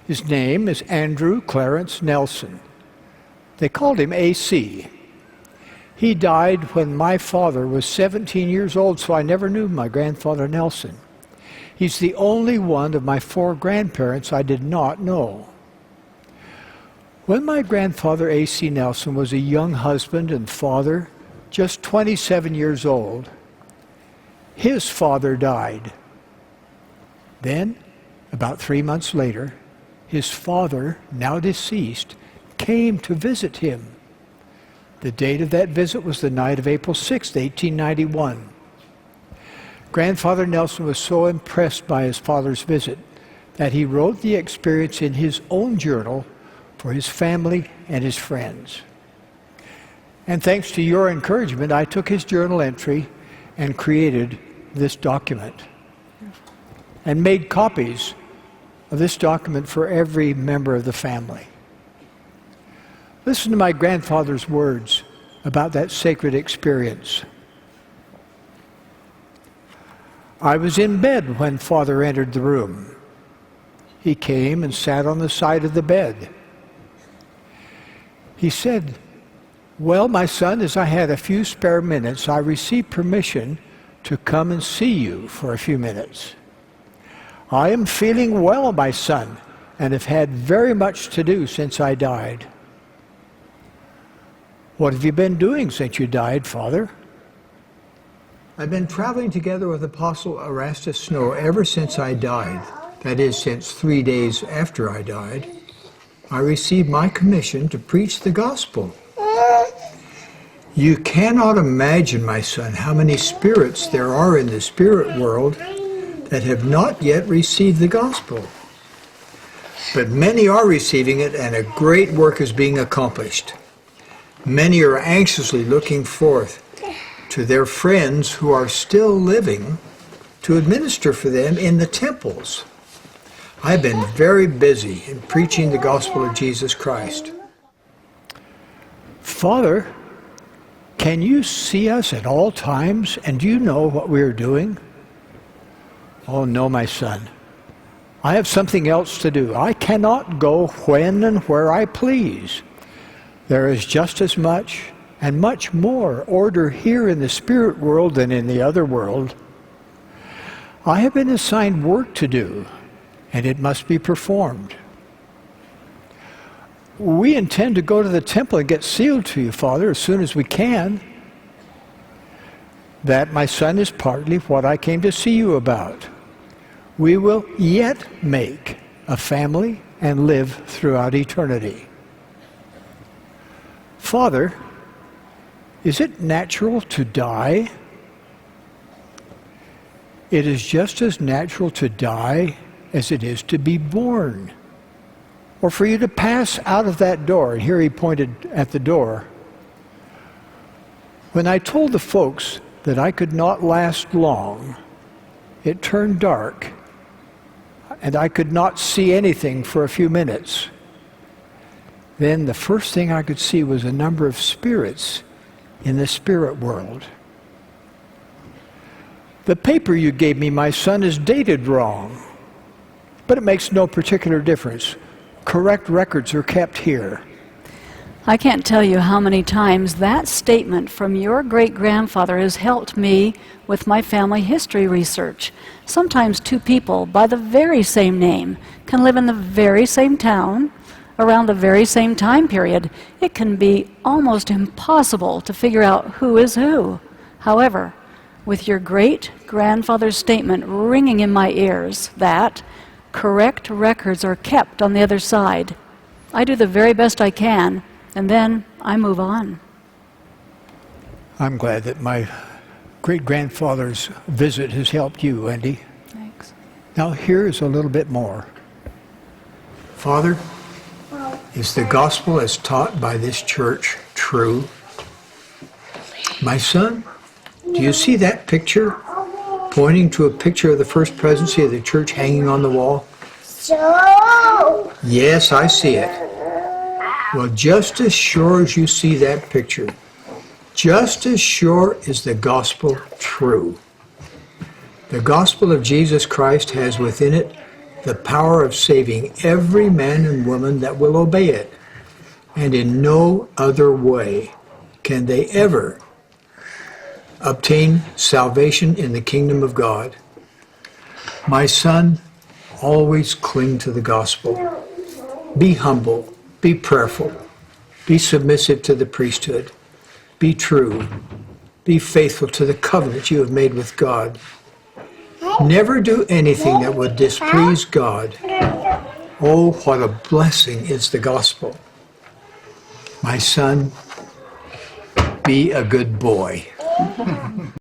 His name is Andrew Clarence Nelson. They called him AC. He died when my father was 17 years old, so I never knew my grandfather Nelson. He's the only one of my 4 grandparents I did not know. When my grandfather AC Nelson was a young husband and father, just 27 years old, his father died. Then, about 3 months later, his father, now deceased, came to visit him. The date of that visit was the night of April 6, 1891. Grandfather Nelson was so impressed by his father's visit that he wrote the experience in his own journal for his family and his friends. And thanks to your encouragement, I took his journal entry and created this document and made copies of this document for every member of the family. Listen to my grandfather's words about that sacred experience. I was in bed when Father entered the room. He came and sat on the side of the bed. He said, "Well, my son, as I had a few spare minutes, I received permission to come and see you for a few minutes. I am feeling well, my son, and have had very much to do since I died." "What have you been doing since you died, Father?" "I've been traveling together with Apostle Erastus Snow ever since I died, that is, since 3 days after I died. I received my commission to preach the gospel. You cannot imagine, my son, how many spirits there are in the spirit world that have not yet received the gospel. But many are receiving it, and a great work is being accomplished. Many are anxiously looking forth to their friends who are still living to administer for them in the temples. I've been very busy in preaching the gospel of Jesus Christ." "Father, can you see us at all times, and do you know what we are doing?" "Oh, no, my son. I have something else to do. I cannot go when and where I please. There is just as much and much more order here in the spirit world than in the other world. I have been assigned work to do, and it must be performed. We intend to go to the temple and get sealed to you, Father, as soon as we can." "That, my son, is partly what I came to see you about. We will yet make a family and live throughout eternity." "Father, is it natural to die?" "It is just as natural to die as it is to be born, or for you to pass out of that door." And here he pointed at the door. "When I told the folks that I could not last long, it turned dark, and I could not see anything for a few minutes. Then the first thing I could see was a number of spirits in the spirit world. The paper you gave me, my son, is dated wrong, but it makes no particular difference. Correct records are kept here." I can't tell you how many times that statement from your great-grandfather has helped me with my family history research. Sometimes 2 people by the very same name can live in the very same town around the very same time period. It can be almost impossible to figure out who is who. However, with your great-grandfather's statement ringing in my ears that correct records are kept on the other side, I do the very best I can, and then I move on. I'm glad that my great-grandfather's visit has helped you, Andy. Thanks. Now here's a little bit more. "Father, is the gospel as taught by this church true?" "My son, do you see that picture pointing to a picture of the first presidency of the church hanging on the wall?" So, "Yes, I see it." "Well, just as sure as you see that picture, just as sure is the gospel true. The gospel of Jesus Christ has within it the power of saving every man and woman that will obey it. And in no other way can they ever obtain salvation in the kingdom of God. My son, always cling to the gospel. Be humble, be prayerful, be submissive to the priesthood, be true, be faithful to the covenant you have made with God. Never do anything that would displease God. Oh, what a blessing is the gospel. My son, be a good boy.